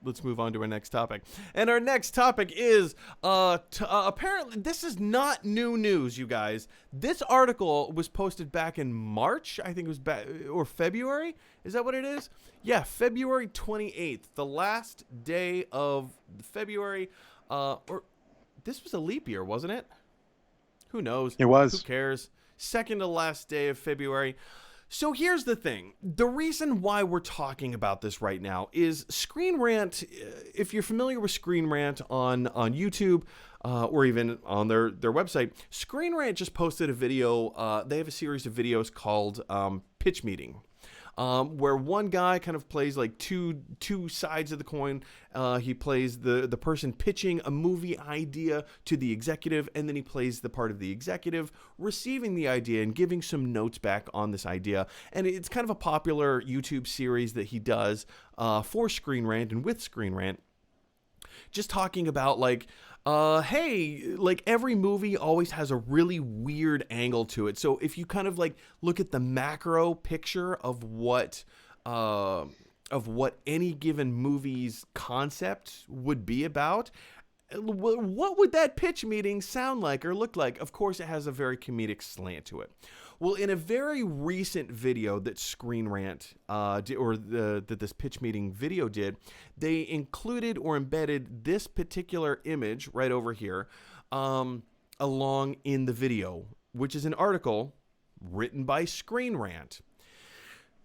let's move on to our next topic. And our next topic is apparently this is not new news, you guys. This article was posted back in March, I think it was or February. Is that what it is? Yeah, February 28th, the last day of February. Or this was a leap year, wasn't it? Who knows? It was. Who cares? Second to last day of February. So here's the thing. The reason why we're talking about this right now is Screen Rant. If you're familiar with Screen Rant on YouTube or even on their website, Screen Rant just posted a video. They have a series of videos called Pitch Meeting. Where one guy kind of plays like two sides of the coin. He plays the person pitching a movie idea to the executive, and then he plays the part of the executive receiving the idea and giving some notes back on this idea. And it's kind of a popular YouTube series that he does for Screen Rant and with Screen Rant. Just talking about like, hey, like every movie always has a really weird angle to it. So if you kind of like look at the macro picture of what any given movie's concept would be about, what would that pitch meeting sound like or look like? Of course, it has a very comedic slant to it. Well, in a very recent video that Screen Rant that this pitch meeting video did, they included or embedded this particular image right over here along in the video, which is an article written by Screen Rant.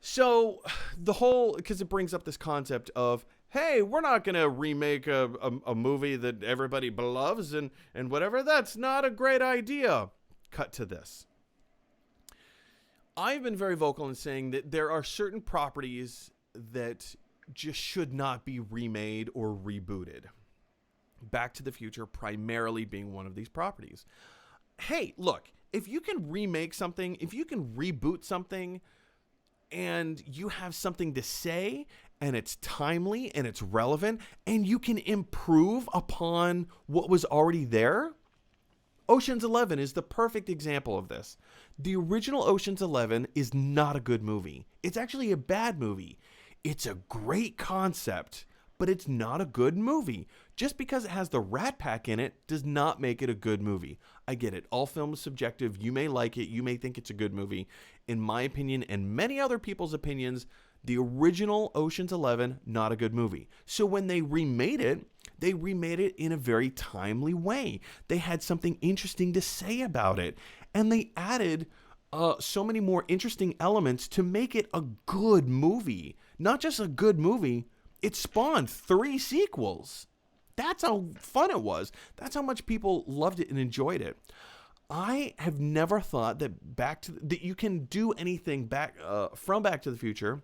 So the whole, because it brings up this concept of, hey, we're not going to remake a movie that everybody loves and whatever. That's not a great idea. Cut to this. I've been very vocal in saying that there are certain properties that just should not be remade or rebooted. Back to the Future primarily being one of these properties. Hey, look, if you can remake something, if you can reboot something, and you have something to say, and it's timely, and it's relevant, and you can improve upon what was already there, Ocean's 11 is the perfect example of this. The original Ocean's 11 is not a good movie. It's actually a bad movie. It's a great concept, but it's not a good movie. Just because it has the Rat Pack in it does not make it a good movie. I get it. All film is subjective. You may like it. You may think it's a good movie. In my opinion and many other people's opinions, the original Ocean's 11, not a good movie. So when they remade it in a very timely way. They had something interesting to say about it. And they added so many more interesting elements to make it a good movie. Not just a good movie, it spawned 3 sequels. That's how fun it was. That's how much people loved it and enjoyed it. I have never thought that that you can do anything from Back to the Future.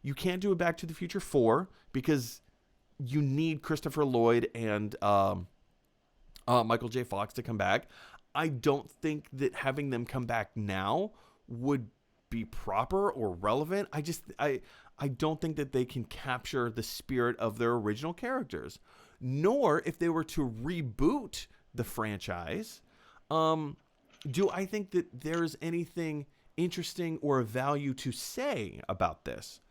You can't do a Back to the Future 4 because you need Christopher Lloyd and Michael J. Fox to come back. I don't think that having them come back now would be proper or relevant. I don't think that they can capture the spirit of their original characters. Nor, if they were to reboot the franchise, do I think that there's anything interesting or of value to say about this.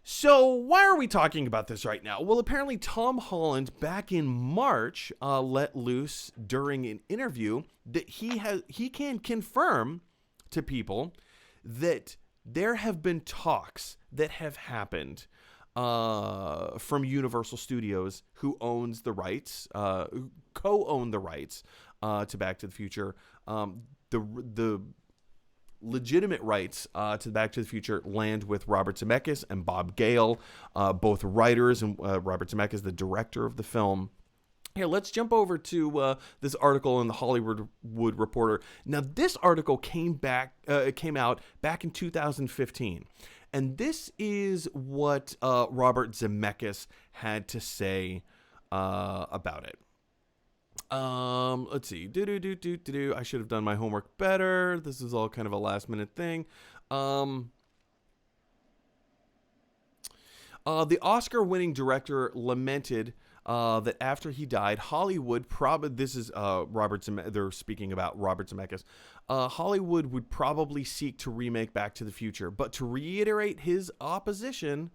So why are we talking about this right now? Well, apparently Tom Holland back in March let loose during an interview that he can confirm to people that there have been talks that have happened from Universal Studios, who owns the rights, who co-own the rights to Back to the Future. The legitimate rights to Back to the Future land with Robert Zemeckis and Bob Gale, both writers, and Robert Zemeckis, the director of the film. Here, let's jump over to this article in the Hollywood Reporter. Now, this article came out back in 2015, and this is what Robert Zemeckis had to say about it. Let's see. I should have done my homework better. This is all kind of a last minute thing. The Oscar-winning director lamented that after he died, Hollywood this is they're speaking about Robert Zemeckis. Hollywood would probably seek to remake Back to the Future, but to reiterate his opposition,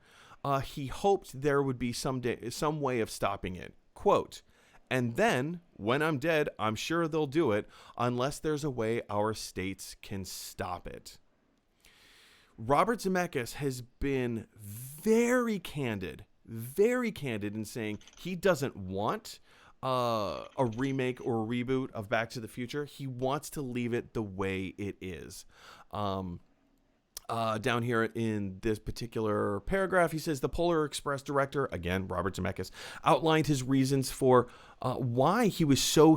he hoped there would be some way of stopping it. Quote, "And then, when I'm dead, I'm sure they'll do it unless there's a way our states can stop it." Robert Zemeckis has been very candid in saying he doesn't want a remake or a reboot of Back to the Future. He wants to leave it the way it is. Down here in this particular paragraph, he says the Polar Express director, again, Robert Zemeckis, outlined his reasons for why he was so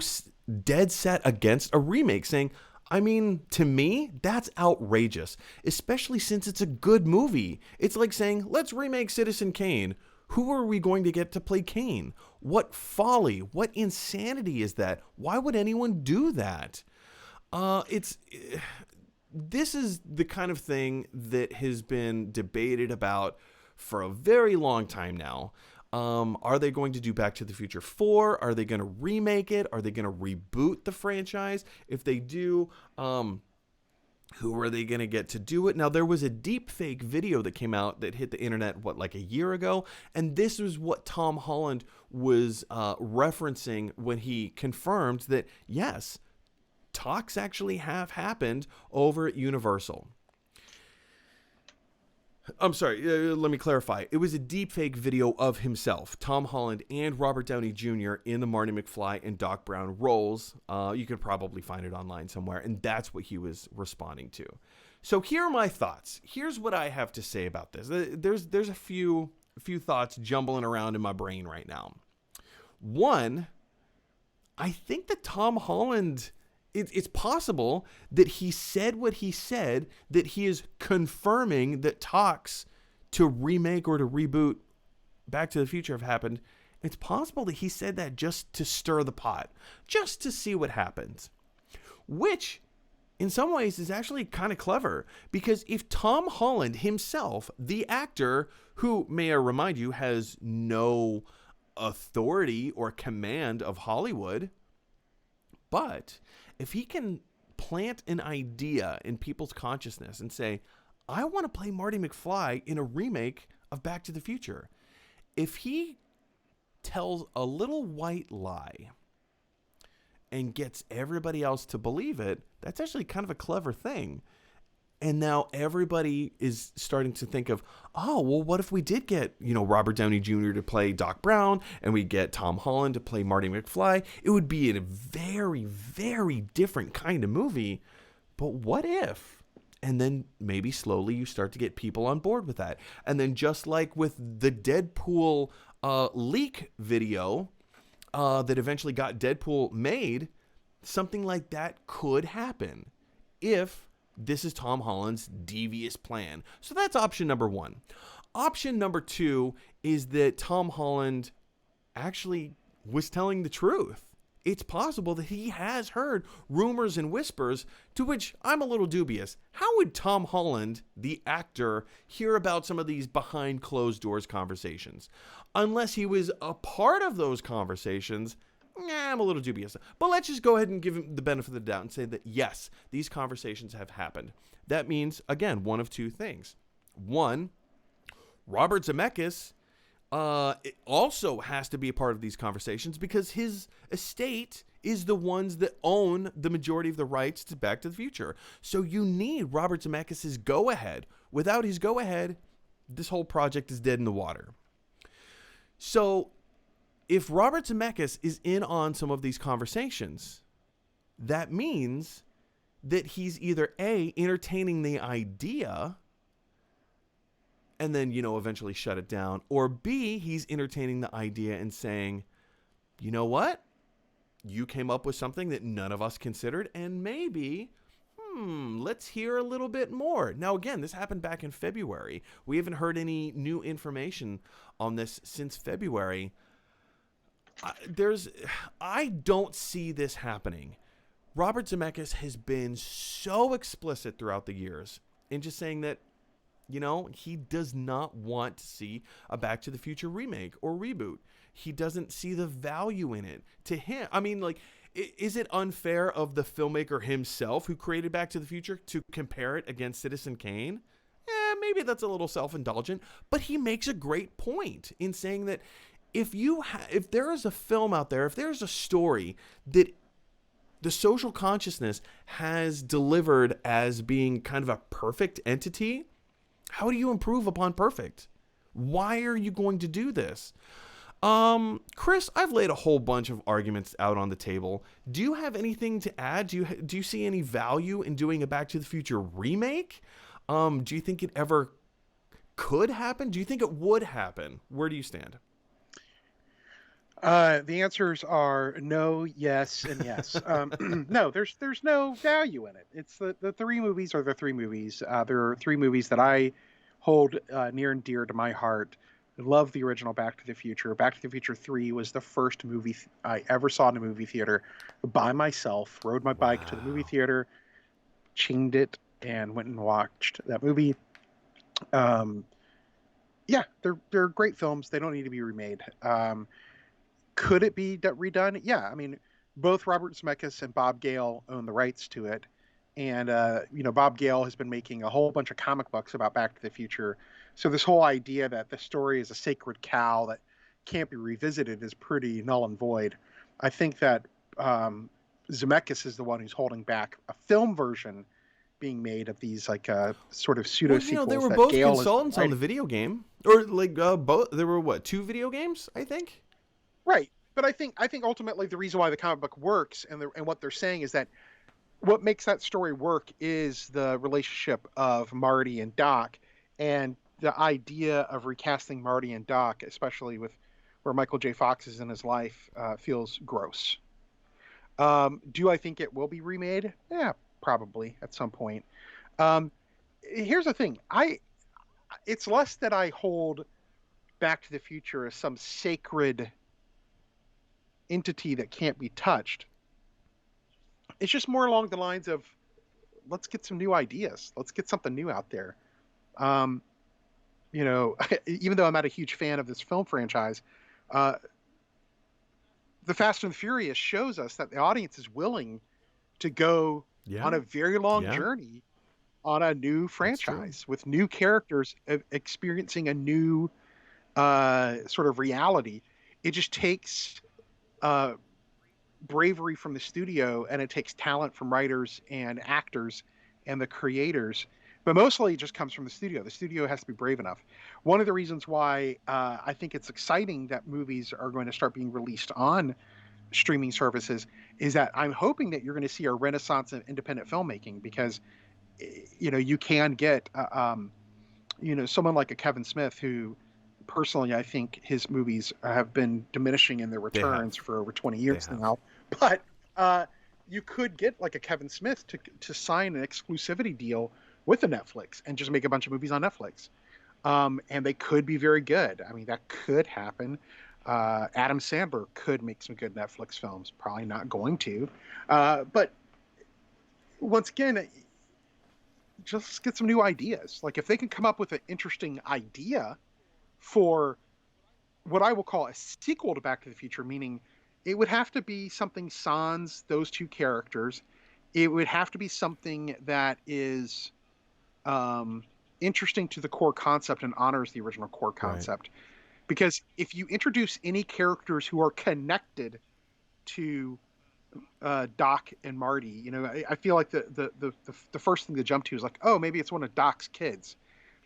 dead set against a remake, saying, I mean, to me, that's outrageous, especially since it's a good movie. It's like saying, let's remake Citizen Kane. Who are we going to get to play Kane? What folly, what insanity is that? Why would anyone do that? This is the kind of thing that has been debated about for a very long time now. Are they going to do Back to the Future 4? Are they going to remake it? Are they going to reboot the franchise? If they do, who are they going to get to do it? Now, there was a deep fake video that came out that hit the internet, like a year ago? And this was what Tom Holland was referencing when he confirmed that, yes, talks actually have happened over at Universal. I'm sorry, let me clarify. It was a deepfake video of himself, Tom Holland and Robert Downey Jr. in the Marty McFly and Doc Brown roles. You could probably find it online somewhere, and that's what he was responding to. So here are my thoughts. Here's what I have to say about this. There's a few thoughts jumbling around in my brain right now. One, I think that Tom Holland... It's possible that he said what he said, that he is confirming that talks to remake or to reboot Back to the Future have happened. It's possible that he said that just to stir the pot, just to see what happens, which in some ways is actually kind of clever, because if Tom Holland himself, the actor, who, may I remind you, has no authority or command of Hollywood, but if he can plant an idea in people's consciousness and say, I want to play Marty McFly in a remake of Back to the Future, if he tells a little white lie and gets everybody else to believe it, that's actually kind of a clever thing. And now everybody is starting to think of, oh, well, what if we did get, Robert Downey Jr. to play Doc Brown and we get Tom Holland to play Marty McFly? It would be a very, very different kind of movie. But what if? And then maybe slowly you start to get people on board with that. And then just like with the Deadpool leak video that eventually got Deadpool made, something like that could happen if this is Tom Holland's devious plan. So that's option number one. Option number two is that Tom Holland actually was telling the truth. It's possible that he has heard rumors and whispers, to which I'm a little dubious. How would Tom Holland, the actor, hear about some of these behind closed doors conversations? Unless he was a part of those conversations, I'm a little dubious. But let's just go ahead and give him the benefit of the doubt and say that, yes, these conversations have happened. That means, again, one of two things. One, Robert Zemeckis also has to be a part of these conversations because his estate is the ones that own the majority of the rights to Back to the Future. So you need Robert Zemeckis' go-ahead. Without his go-ahead, this whole project is dead in the water. So if Robert Zemeckis is in on some of these conversations, that means that he's either A, entertaining the idea and then, eventually shut it down, or B, he's entertaining the idea and saying, you know what? You came up with something that none of us considered, and maybe, let's hear a little bit more. Now, again, this happened back in February. We haven't heard any new information on this since February. I don't see this happening. Robert Zemeckis has been so explicit throughout the years in just saying that, he does not want to see a Back to the Future remake or reboot. He doesn't see the value in it. To him, is it unfair of the filmmaker himself who created Back to the Future to compare it against Citizen Kane? maybe that's a little self-indulgent, but he makes a great point in saying that if there is a film out there, if there's a story that the social consciousness has delivered as being kind of a perfect entity, how do you improve upon perfect? Why are you going to do this? Chris, I've laid a whole bunch of arguments out on the table. Do you have anything to add? Do you see any value in doing a Back to the Future remake? Do you think it ever could happen? Do you think it would happen? Where do you stand? The answers are no, yes, and yes. No, there's no value in it. It's the three movies are the three movies. There are three movies that I hold near and dear to my heart. I love the original Back to the Future. Back to the Future 3 was the first movie I ever saw in a movie theater by myself. Rode my bike to the movie theater, chinged it, and went and watched that movie. Yeah, they're great films. They don't need to be remade. Could it be redone? Yeah, I mean, both Robert Zemeckis and Bob Gale own the rights to it. And, Bob Gale has been making a whole bunch of comic books about Back to the Future. So this whole idea that the story is a sacred cow that can't be revisited is pretty null and void. I think that Zemeckis is the one who's holding back a film version being made of these sort of pseudo sequels. They were both consultants on the video game, or both. There were two video games, I think. Right, but I think ultimately the reason why the comic book works and what they're saying is that what makes that story work is the relationship of Marty and Doc, and the idea of recasting Marty and Doc, especially with where Michael J. Fox is in his life, feels gross. Do I think it will be remade? Yeah, probably at some point. Here's the thing. It's less that I hold Back to the Future as some sacred entity that can't be touched. It's just more along the lines of, let's get some new ideas. Let's get something new out there. Even though I'm not a huge fan of this film franchise, The Fast and the Furious shows us that the audience is willing to go on a very long journey on a new franchise with new characters experiencing a new sort of reality. It just takes bravery from the studio, and it takes talent from writers and actors and the creators, but mostly it just comes from the studio. The studio has to be brave enough. One of the reasons why I think it's exciting that movies are going to start being released on streaming services is that I'm hoping that you're going to see a renaissance of independent filmmaking, because you can get someone like a Kevin Smith, who personally I think his movies have been diminishing in their returns for over 20 years now. But you could get like a Kevin Smith to sign an exclusivity deal with a Netflix and just make a bunch of movies on Netflix. And they could be very good. I mean, that could happen. Adam Sandler could make some good Netflix films. Probably not going to. But once again, just get some new ideas. Like if they can come up with an interesting idea for what I will call a sequel to Back to the Future, meaning it would have to be something sans those two characters. It would have to be something that is interesting to the core concept and honors the original core concept. Right. Because if you introduce any characters who are connected to Doc and Marty, I feel like the first thing to jump to is like, oh, maybe it's one of Doc's kids.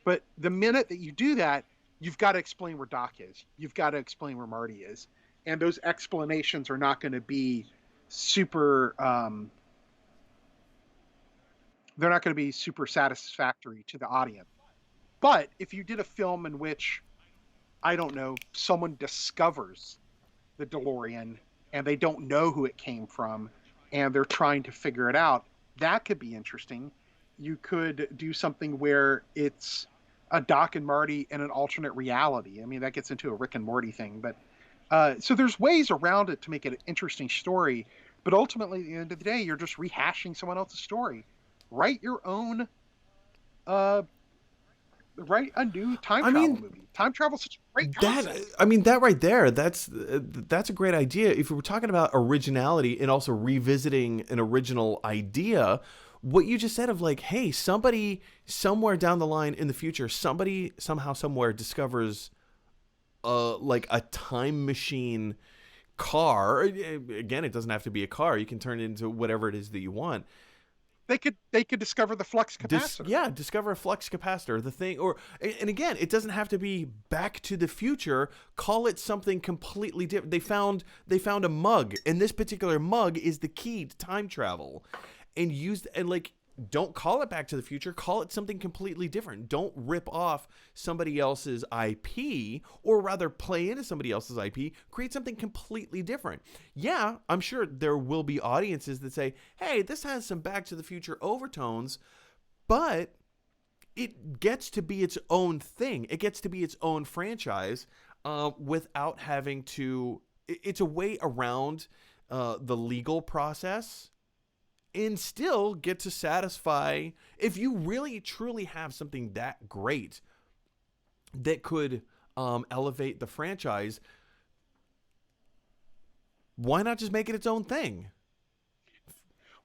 But the minute that you do that, you've got to explain where Doc is. You've got to explain where Marty is. And those explanations are not going to be super, they're not going to be super satisfactory to the audience. But if you did a film in which, I don't know, someone discovers the DeLorean and they don't know who it came from and they're trying to figure it out, that could be interesting. You could do something where it's a Doc and Marty in an alternate reality. I mean, that gets into a Rick and Morty thing, but so there's ways around it to make it an interesting story, but ultimately at the end of the day, you're just rehashing someone else's story. Write your own, write a new time travel movie. Time travel is such a great concept. That right there, that's a great idea. If we're talking about originality and also revisiting an original idea, what you just said of like, hey, somebody somewhere down the line in the future, somebody somehow somewhere discovers like a time machine car. Again, it doesn't have to be a car. You can turn it into whatever it is that you want. They could discover the flux capacitor. Discover a flux capacitor, the thing, or and again, it doesn't have to be Back to the Future. Call it something completely different. They found a mug, and this particular mug is the key to time travel, and like, don't call it Back to the Future. Call it something completely different. Don't rip off somebody else's IP, or rather play into somebody else's IP. Create something completely different. Yeah, I'm sure there will be audiences that say, hey, this has some Back to the Future overtones, but it gets to be its own thing. It gets to be its own franchise without having to... It's a way around the legal process, and still get to satisfy, if you really truly have something that great that could elevate the franchise, why not just make it its own thing?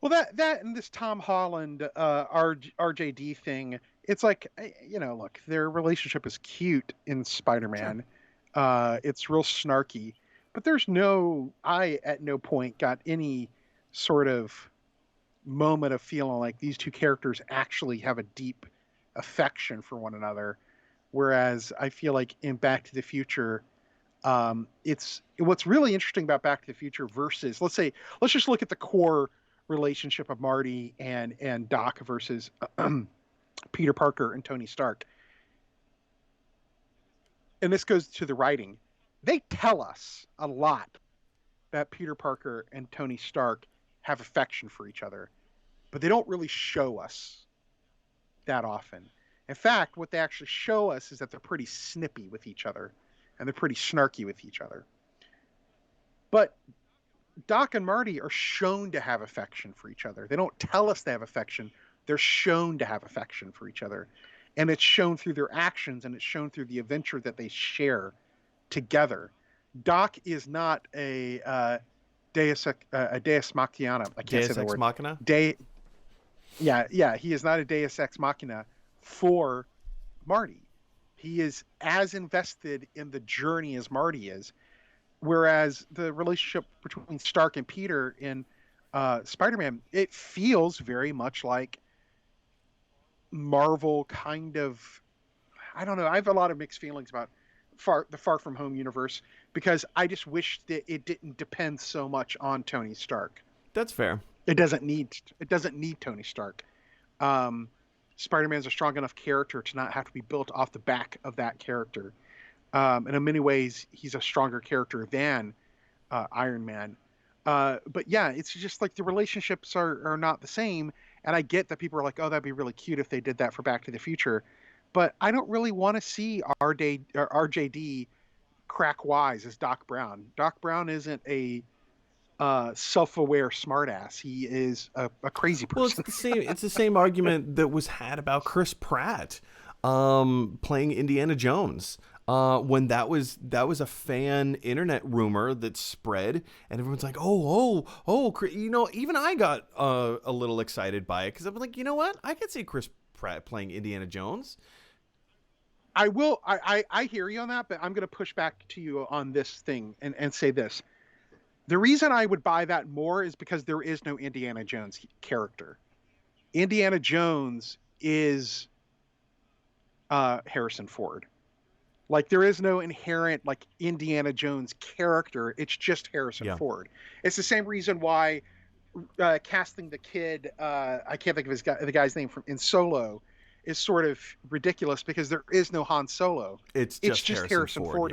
Well, that and this Tom Holland RJD thing, it's like, look, their relationship is cute in Spider-Man. Sure. It's real snarky, but I at no point got any sort of moment of feeling like these two characters actually have a deep affection for one another. Whereas I feel like in Back to the Future, it's what's really interesting about Back to the Future versus, let's just look at the core relationship of Marty and Doc versus Peter Parker and Tony Stark. And this goes to the writing. They tell us a lot that Peter Parker and Tony Stark have affection for each other, but they don't really show us that often. In fact, what they actually show us is that they're pretty snippy with each other, and they're pretty snarky with each other. But Doc and Marty are shown to have affection for each other. They don't tell us they have affection. They're shown to have affection for each other. And it's shown through their actions, and it's shown through the adventure that they share together. Doc is not a Deus Machina. I can't Deus say the Ex word. Machina? Yeah. He is not a Deus Ex Machina for Marty. He is as invested in the journey as Marty is. Whereas the relationship between Stark and Peter in Spider-Man, it feels very much like Marvel kind of... I don't know. I have a lot of mixed feelings about the Far From Home universe, because I just wish that it didn't depend so much on Tony Stark. That's fair. It doesn't need Tony Stark. Spider-Man's a strong enough character to not have to be built off the back of that character. And in many ways, he's a stronger character than Iron Man. But yeah, it's just like the relationships are not the same. And I get that people are like, oh, that'd be really cute if they did that for Back to the Future. But I don't really want to see RJD crack wise as Doc Brown. Doc Brown isn't a self-aware smartass. He is a crazy person. Well, it's the same argument that was had about Chris Pratt playing Indiana Jones. When that was a fan internet rumor that spread, and everyone's like, oh, even I got a little excited by it, because I'm like, you know what? I could see Chris Pratt playing Indiana Jones. I will. I hear you on that, but I'm going to push back to you on this thing and say this. The reason I would buy that more is because there is no Indiana Jones character. Indiana Jones is Harrison Ford. Like, there is no inherent like Indiana Jones character. It's just Harrison Ford. It's the same reason why casting the kid, I can't think of the guy's name in Solo, is sort of ridiculous, because there is no Han Solo. It's just Harrison Ford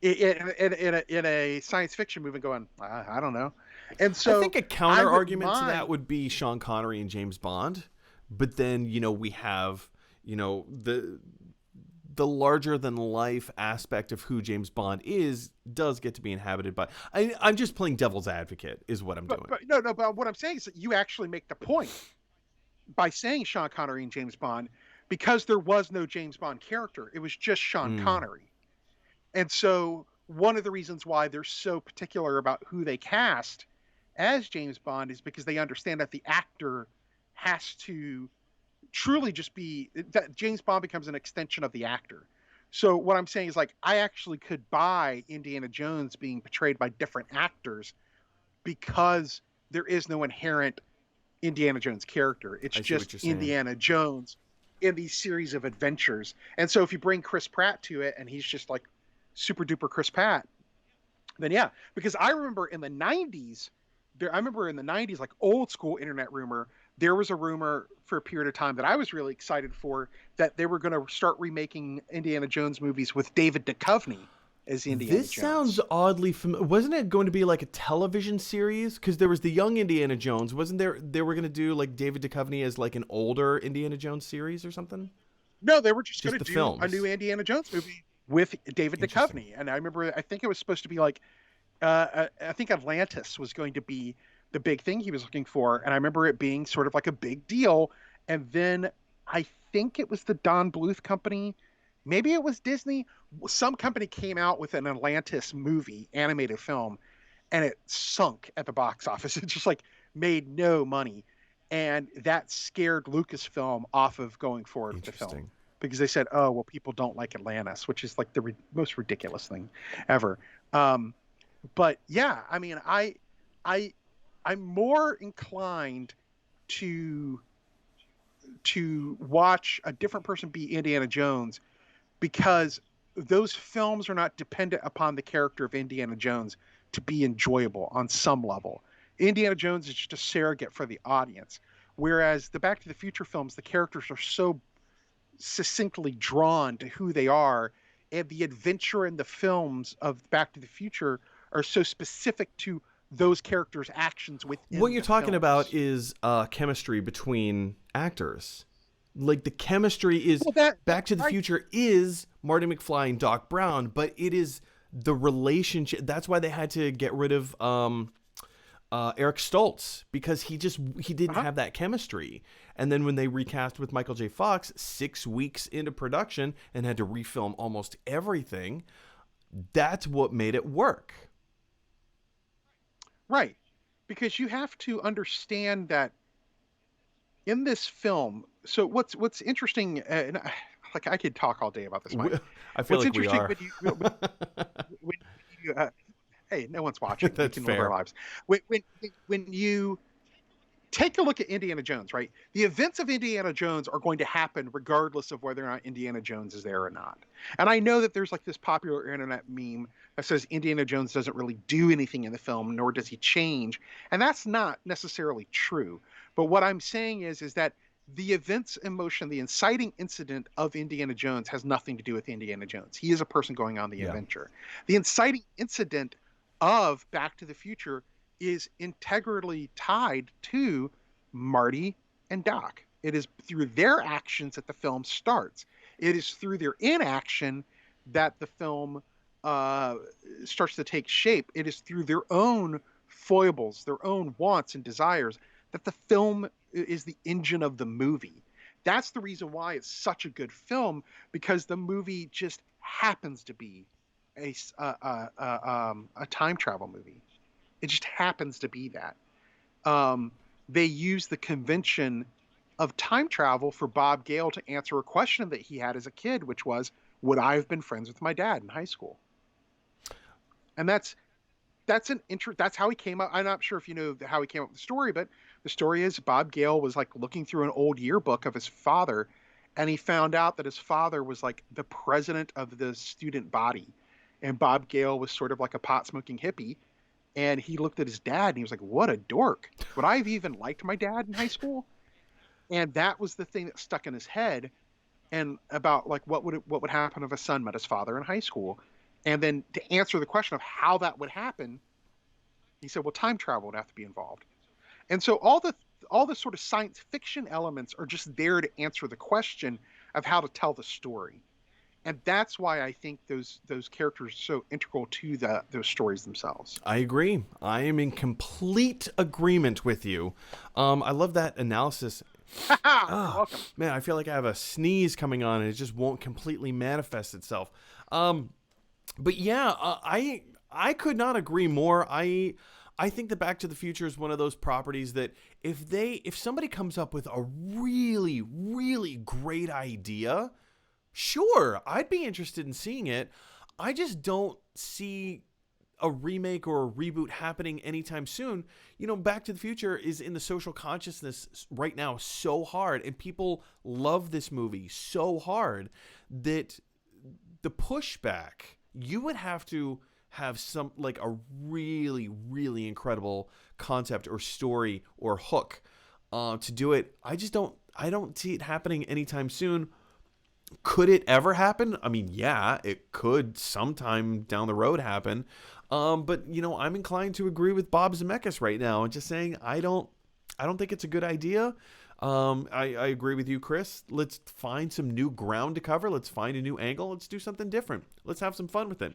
in a science fiction movie going, I don't know. And so I think a counter argument to that would be Sean Connery and James Bond. But then, we have, the larger than life aspect of who James Bond does get to be inhabited by... I'm just playing devil's advocate is what I'm doing. But what I'm saying is that you actually make the point by saying Sean Connery and James Bond, because there was no James Bond character. It was just Sean Connery. And so one of the reasons why they're so particular about who they cast as James Bond is because they understand that the actor has to truly just be that James Bond becomes an extension of the actor. So what I'm saying is like I actually could buy Indiana Jones being portrayed by different actors because there is no inherent Indiana Jones character. It's I see what just you're saying. Indiana Jones in these series of adventures. And so if you bring Chris Pratt to it and he's just like super duper Chris Pratt, then yeah, because I remember in the 90s, like old school internet rumor, there was a rumor for a period of time that I was really excited for that they were going to start remaking Indiana Jones movies with David Duchovny as Indiana This sounds Jones. oddly familiar. Wasn't it going to be like a television series? Because there was the young Indiana Jones. Wasn't there? They were going to do like David Duchovny as like an older Indiana Jones series or something? No, they were just Just going to the do a new films. Indiana Jones movie with David Interesting. Duchovny. And I remember, I think it was supposed to be like, I think Atlantis was going to be the big thing he was looking for. And I remember it being sort of like a big deal. And then I think it was the Don Bluth company. Maybe it was Disney. Some company came out with an Atlantis movie, animated film, and it sunk at the box office. It just like made no money. And that scared Lucasfilm off of going forward with the film Interesting. because they said, oh, well, people don't like Atlantis, which is like the most ridiculous thing ever. Um, but yeah, I mean, I, I'm more inclined to watch a different person be Indiana Jones because those films are not dependent upon the character of Indiana Jones to be enjoyable on some level. Indiana Jones is just a surrogate for the audience. Whereas the Back to the Future films, the characters are so succinctly drawn to who they are, and the adventure in the films of Back to the Future are so specific to those characters' actions What within you're the talking about films. is chemistry between actors. Like the chemistry is Well, that Back to the right. Future is Marty McFly and Doc Brown, but it is the relationship. That's why they had to get rid of Eric Stoltz because he didn't Uh-huh. have that chemistry. And then when they recast with Michael J. Fox 6 weeks into production and had to refilm almost everything, that's what made it work. Right. Because you have to understand that in this film, so what's interesting, like I could talk all day about this, Mike. I feel What's like we interesting are. when you hey, no one's watching. We That's can live our fair. lives. When you take a look at Indiana Jones, right? The events of Indiana Jones are going to happen regardless of whether or not Indiana Jones is there or not. And I know that there's like this popular internet meme that says Indiana Jones doesn't really do anything in the film, nor does he change. And that's not necessarily true. But what I'm saying is that the events in motion, the inciting incident of Indiana Jones has nothing to do with Indiana Jones. He is a person going on the Yeah. adventure. The inciting incident of Back to the Future is integrally tied to Marty and Doc. It is through their actions that the film starts. It is through their inaction that the film uh, starts to take shape. It is through their own foibles, their own wants and desires, that the film is the engine of the movie. That's the reason why it's such a good film because the movie just happens to be a time travel movie. It just happens to be that. Um, they use the convention of time travel for Bob Gale to answer a question that he had as a kid, which was, "Would I have been friends with my dad in high school?" And that's how he came up. I'm not sure if you know how he came up with the story, but the story is Bob Gale was like looking through an old yearbook of his father, and he found out that his father was like the president of the student body, and Bob Gale was sort of like a pot smoking hippie. And he looked at his dad and he was like, "What a dork! Would I have even liked my dad in high school?" And that was the thing that stuck in his head, and about like what would happen if a son met his father in high school. And then to answer the question of how that would happen, he said, well, time travel would have to be involved. And so all the sort of science fiction elements are just there to answer the question of how to tell the story. And that's why I think those characters are so integral to those stories themselves. I agree. I am in complete agreement with you. I love that analysis. You're Ah, welcome. man, I feel like I have a sneeze coming on and it just won't completely manifest itself. But yeah, I could not agree more. I think that Back to the Future is one of those properties that if somebody comes up with a really, really great idea, sure, I'd be interested in seeing it. I just don't see a remake or a reboot happening anytime soon. Back to the Future is in the social consciousness right now so hard, and people love this movie so hard that the pushback, you would have to have some like a really, really incredible concept or story or hook to do it. I don't see it happening anytime soon. Could it ever happen? I mean, yeah, it could sometime down the road happen. But I'm inclined to agree with Bob Zemeckis right now and just saying I don't think it's a good idea. I agree with you, Chris. Let's find some new ground to cover. Let's find a new angle. Let's do something different. Let's have some fun with it.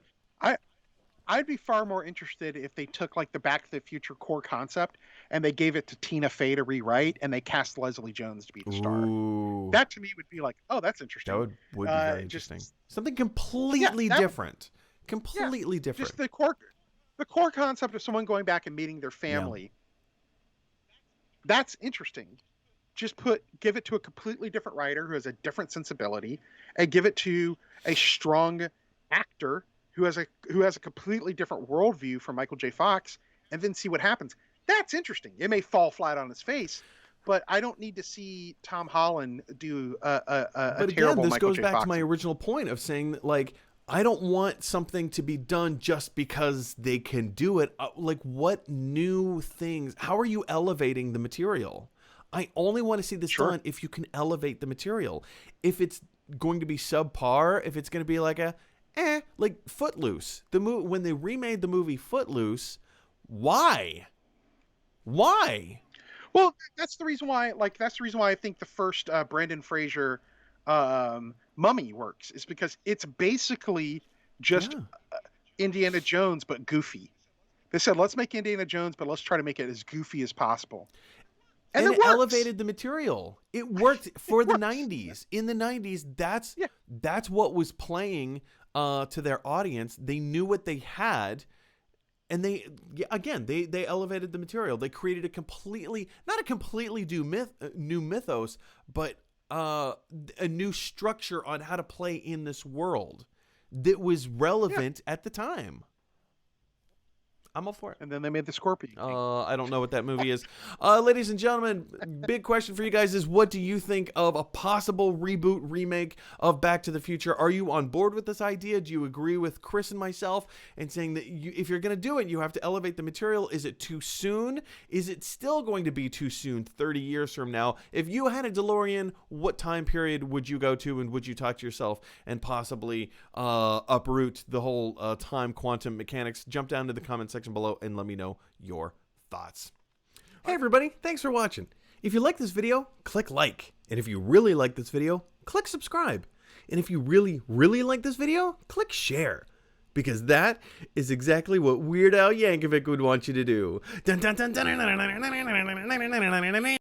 I'd be far more interested if they took like the Back to the Future core concept and they gave it to Tina Fey to rewrite and they cast Leslie Jones to be the star. Ooh. That to me would be like, oh, that's interesting. That would be very interesting. Something completely different. Completely different. Just the core concept of someone going back and meeting their family. Yeah. That's interesting. Just give it to a completely different writer who has a different sensibility, and give it to a strong actor who has a completely different worldview from Michael J. Fox, and then see what happens. That's interesting. It may fall flat on his face, but I don't need to see Tom Holland do a but terrible again, this Michael goes J. back Fox. to my original point of saying that, like, I don't want something to be done just because they can do it. Like, what new things? How are you elevating the material? I only want to see this done if you can elevate the material. If it's going to be subpar, if it's going to be like like Footloose. When they remade the movie Footloose, why? Well, that's the reason why. That's the reason why I think the first Brendan Fraser Mummy works, is because it's basically just Indiana Jones but goofy. They said, let's make Indiana Jones, but let's try to make it as goofy as possible. And it elevated the material. It worked for the 90s. In the 90s, that's what was playing to their audience. They knew what they had, and they elevated the material. They created not a completely new mythos, but a new structure on how to play in this world that was relevant at the time. I'm all for it. And then they made the Scorpion. I don't know what that movie is. Ladies and gentlemen, big question for you guys is, what do you think of a possible reboot, remake of Back to the Future? Are you on board with this idea? Do you agree with Chris and myself in saying that if you're going to do it, you have to elevate the material? Is it too soon? Is it still going to be too soon 30 years from now? If you had a DeLorean, what time period would you go to, and would you talk to yourself and possibly uproot the whole time quantum mechanics? Jump down to the comment section below and let me know your thoughts. Hey everybody, thanks for watching. If you like this video, click like. And if you really like this video, click subscribe. And if you really, really like this video, click share. Because that is exactly what Weird Al Yankovic would want you to do. Dun, dun, dun, dun, dun, dun, dun, dun, dun, dun, dun, dun, dun, dun, dun.